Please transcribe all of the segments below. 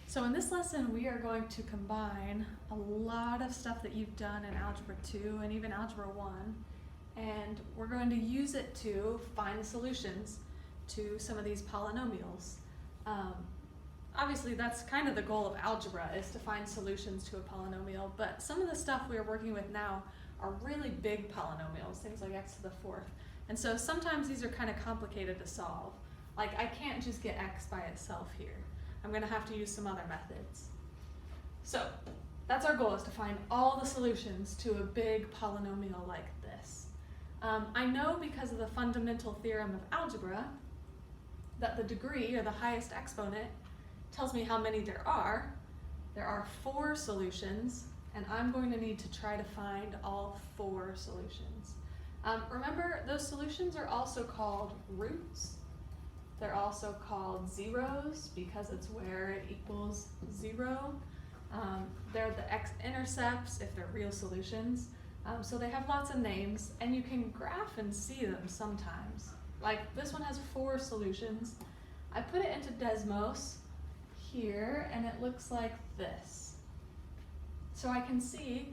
So in this lesson, we are going to combine a lot of stuff that you've done in Algebra 2 and even Algebra 1, and we're going to use it to find solutions to some of these polynomials. Obviously, that's kind of the goal of algebra, is to find solutions to a polynomial, but some of the stuff we are working with now are really big polynomials, things like x to the fourth. And so sometimes these are kind of complicated to solve. Like, I can't just get x by itself here. I'm going to have to use some other methods. So that's our goal, is to find all the solutions to a big polynomial like this. I know because of the fundamental theorem of algebra that the degree, or the highest exponent, tells me how many there are. There are 4 solutions, and I'm going to need to try to find all 4 solutions. Remember, those solutions are also called roots. They're also called zeros because it's where it equals 0. They're the x-intercepts if they're real solutions. So they have lots of names, and you can graph and see them sometimes. Like this one has 4 solutions. I put it into Desmos here, and it looks like this. So I can see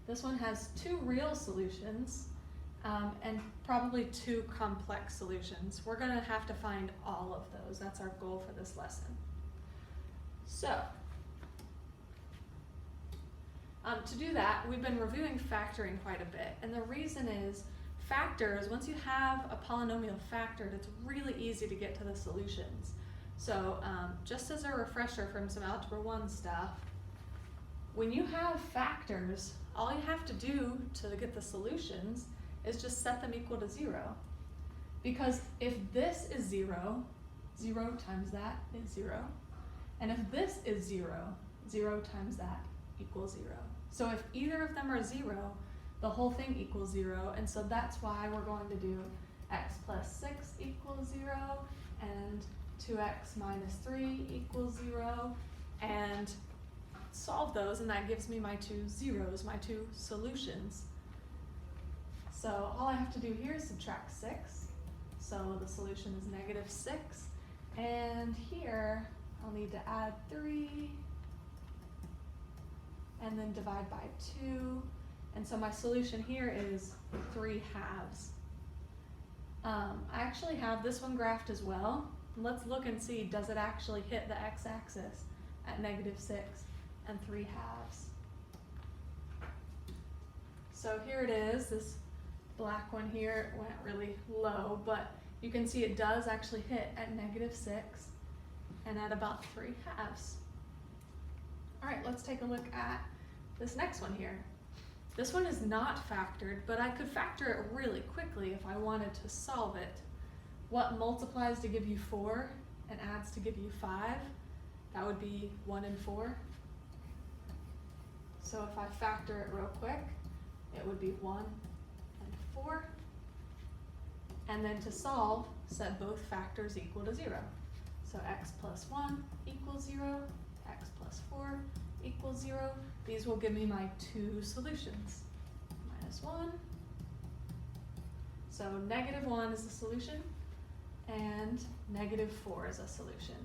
this one has 2 real solutions and probably 2 complex solutions. We're going to have to find all of those. That's our goal for this lesson. So to do that, we've been reviewing factoring quite a bit, and the reason is factors, once you have a polynomial factored, it's really easy to get to the solutions. So just as a refresher from some Algebra 1 stuff, when you have factors, all you have to do to get the solutions is just set them equal to 0. Because if this is 0, 0 times that is 0. And if this is 0, 0 times that equals 0. So if either of them are 0, the whole thing equals 0, and so that's why we're going to do x plus 6 equals 0, and 2x minus 3 equals 0, and solve those, and that gives me my 2 zeros, my 2 solutions. So all I have to do here is subtract 6, so the solution is negative 6, and here I'll need to add 3, and then divide by 2, and so my solution here is 3 halves. I actually have this one graphed as well. Let's look and see, does it actually hit the x-axis at negative 6 and 3 halves? So here it is, this black one here went really low, but you can see it does actually hit at negative 6 and at about 3 halves. All right, let's take a look at this next one here. This one is not factored, but I could factor it really quickly if I wanted to solve it. What multiplies to give you 4 and adds to give you 5? That would be 1 and 4. So if I factor it real quick, it would be 1 and 4. And then to solve, set both factors equal to 0. So x plus 1 equals 0, x plus 4 equals 0. These will give me my 2 solutions. Minus 1. So negative 1 is the solution, and negative 4 is a solution.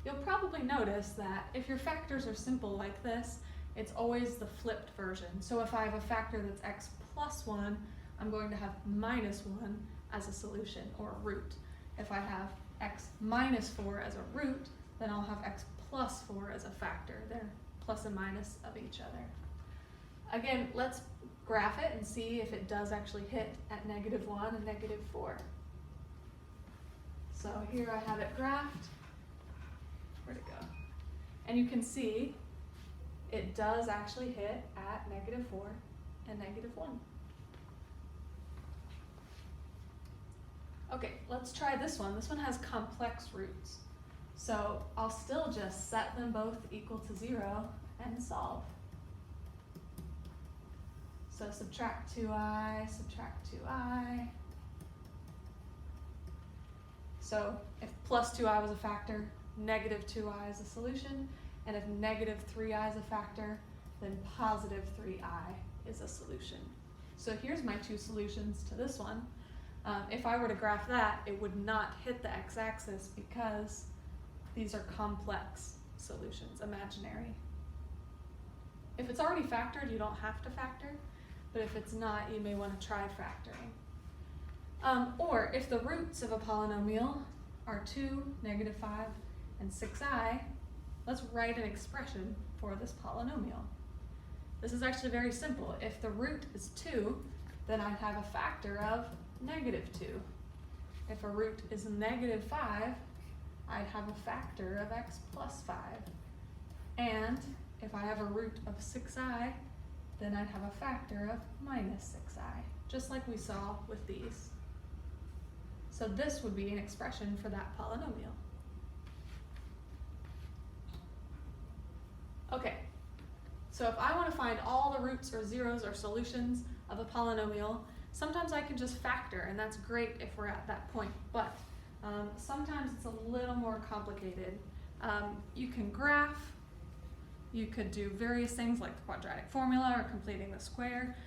You'll probably notice that if your factors are simple like this, it's always the flipped version. So if I have a factor that's x plus 1, I'm going to have minus 1 as a solution, or a root. If I have x minus 4 as a root, then I'll have x plus 4 as a factor. They're plus and minus of each other. Again, let's graph it and see if it does actually hit at negative 1 and negative 4. So here I have it graphed. Where'd it go? And you can see it does actually hit at negative 4 and negative 1. Okay, let's try this one. This one has complex roots. So I'll still just set them both equal to 0 and solve. So subtract 2i, subtract 2i. So if plus 2i was a factor, negative 2i is a solution, and if negative 3i is a factor, then positive 3i is a solution. So here's my 2 solutions to this one. If I were to graph that, it would not hit the x-axis because these are complex. solutions, imaginary. If it's already factored, you don't have to factor, but if it's not, you may want to try factoring. Or if the roots of a polynomial are 2, -5, and 6i, let's write an expression for this polynomial. This is actually very simple. If the root is 2, then I'd have a factor of -2. If a root is -5, I'd have a factor of x plus 5. And if I have a root of 6i, then I'd have a factor of -6i, just like we saw with these. So this would be an expression for that polynomial. Okay, so if I want to find all the roots or zeros or solutions of a polynomial, sometimes I can just factor, and that's great if we're at that point, but sometimes it's a little more complicated. You can graph, you could do various things like the quadratic formula or completing the square,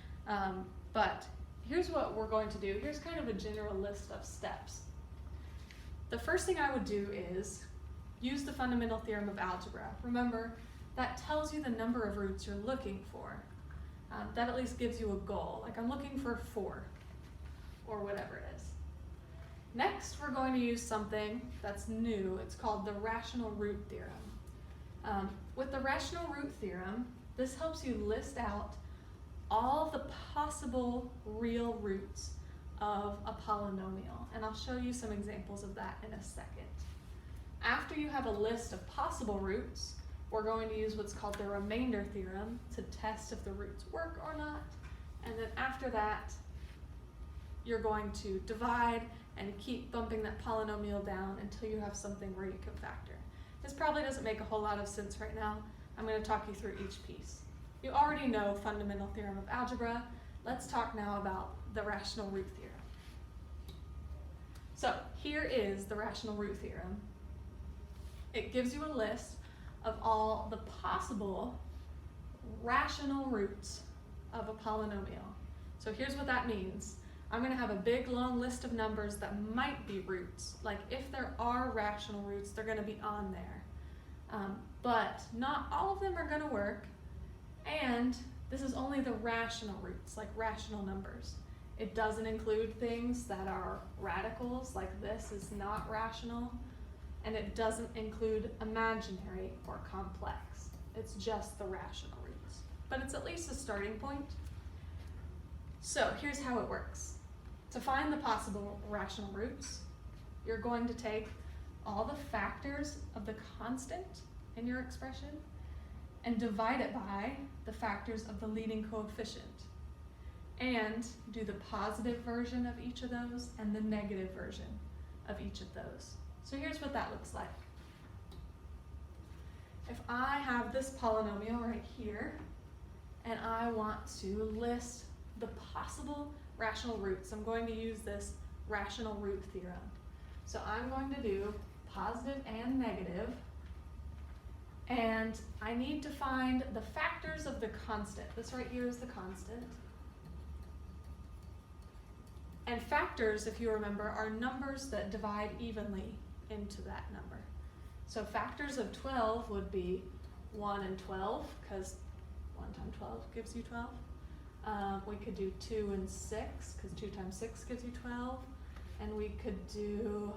but here's what we're going to do. Here's kind of a general list of steps. The first thing I would do is use the fundamental theorem of algebra. Remember, that tells you the number of roots you're looking for. That at least gives you a goal, like I'm looking for 4, or whatever it is. Next, we're going to use something that's new. It's called the rational root theorem. With the rational root theorem, this helps you list out all the possible real roots of a polynomial, and I'll show you some examples of that in a second. After you have a list of possible roots, we're going to use what's called the remainder theorem to test if the roots work or not, and then after that, you're going to divide and keep bumping that polynomial down until you have something where you can factor. This probably doesn't make a whole lot of sense right now. I'm going to talk you through each piece. You already know fundamental theorem of algebra. Let's talk now about the rational root theorem. So here is the rational root theorem. It gives you a list of all the possible rational roots of a polynomial. So here's what that means. I'm going to have a big long list of numbers that might be roots. Like if there are rational roots, they're going to be on there. But not all of them are going to work. And this is only the rational roots, like rational numbers. It doesn't include things that are radicals, like this is not rational. And it doesn't include imaginary or complex. It's just the rational roots. But it's at least a starting point. So here's how it works. To find the possible rational roots, you're going to take all the factors of the constant in your expression and divide it by the factors of the leading coefficient, and do the positive version of each of those and the negative version of each of those. So here's what that looks like. If I have this polynomial right here, and I want to list the possible rational roots, I'm going to use this rational root theorem. So I'm going to do positive and negative, and I need to find the factors of the constant. This right here is the constant. And factors, if you remember, are numbers that divide evenly into that number. So factors of 12 would be 1 and 12, because 1 times 12 gives you 12. We could do 2 and 6, because 2 times 6 gives you 12. And we could do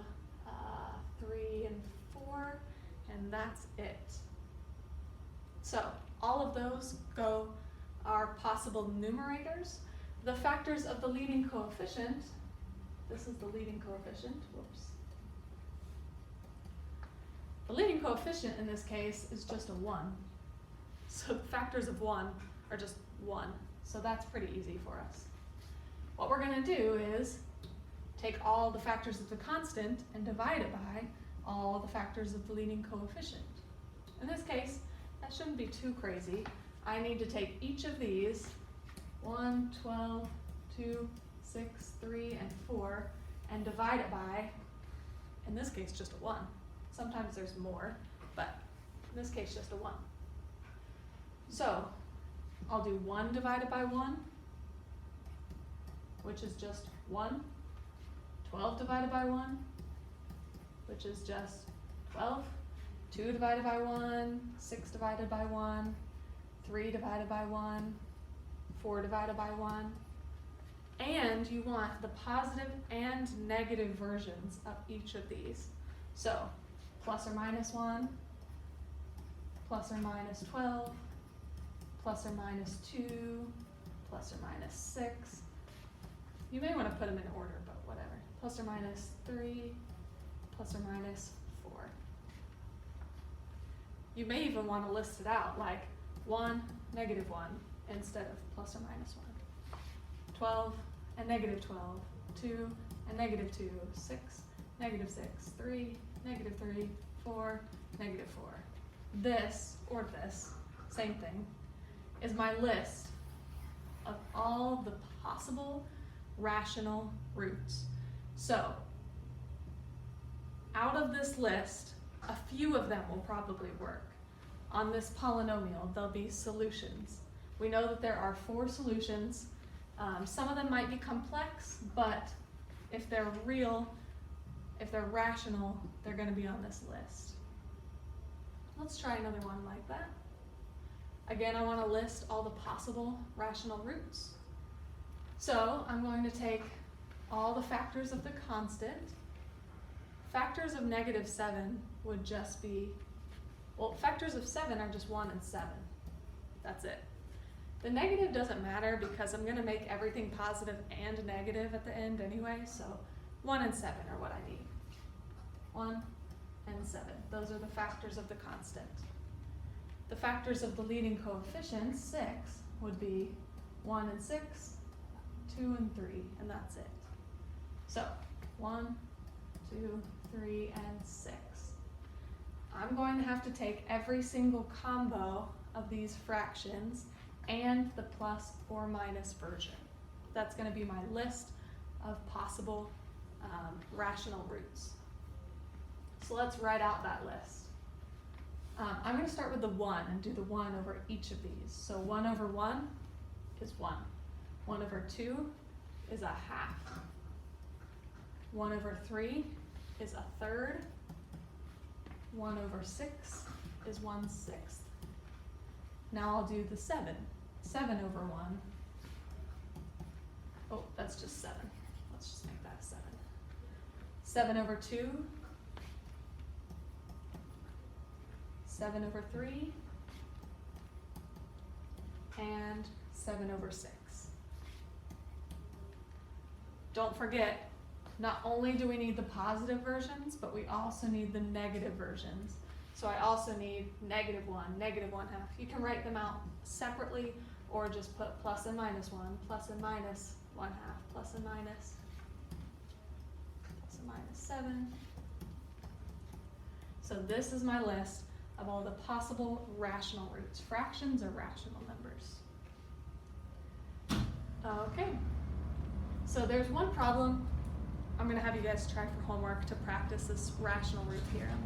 3 and 4, and that's it. So all of those are possible numerators. The factors of the leading coefficient, this is the leading coefficient, whoops. The leading coefficient in this case is just a 1. So the factors of 1 are just 1. So that's pretty easy for us. What we're going to do is take all the factors of the constant and divide it by all the factors of the leading coefficient. In this case, that shouldn't be too crazy. I need to take each of these, 1, 12, 2, 6, 3, and 4, and divide it by, in this case, just a 1. Sometimes there's more, but in this case, just a 1. So I'll do 1 divided by 1, which is just 1. 12 divided by 1, which is just 12. 2 divided by 1, 6 divided by 1, 3 divided by 1, 4 divided by 1. And you want the positive and negative versions of each of these. So plus or minus 1, plus or minus 12, plus or minus 2, plus or minus 6. You may want to put them in order, but whatever. Plus or minus 3, plus or minus 4. You may even want to list it out like 1, negative 1 instead of plus or minus 1. 12 and negative 12, 2 and negative 2, 6, negative 6, 3, negative 3, 4, negative 4. This, or this, same thing, is my list of all the possible rational roots. So, out of this list, a few of them will probably work. On this polynomial, there'll be solutions. We know that there are 4 solutions. Some of them might be complex, but if they're real, if they're rational, they're going to be on this list. Let's try another one like that. Again, I want to list all the possible rational roots. So I'm going to take all the factors of the constant. Factors of negative 7 would just be, well, factors of 7 are just 1 and 7. That's it. The negative doesn't matter because I'm going to make everything positive and negative at the end anyway, so 1 and 7 are what I need. 1 and 7. Those are the factors of the constant. The factors of the leading coefficients, 6, would be 1 and 6, 2 and 3, and that's it. So 1, 2, 3, and 6. I'm going to have to take every single combo of these fractions and the plus or minus version. That's going to be my list of possible rational roots. So let's write out that list. I'm going to start with the 1 and do the 1 over each of these. So 1 over 1 is 1. 1 over 2 is a half. 1 over 3 is a third. 1 over 6 is 1/6. Now I'll do the 7. 7 over 1. Oh, that's just 7. Let's just make that 7. 7 over 2. 7 over 3. And 7 over 6. Don't forget, not only do we need the positive versions, but we also need the negative versions. So I also need negative 1, negative 1/2. You can write them out separately or just put plus and minus 1, plus and minus 1/2, plus and minus 7. So this is my list of all the possible rational roots. Fractions are rational numbers. Okay, so there's one problem I'm going to have you guys try for homework to practice this rational root theorem.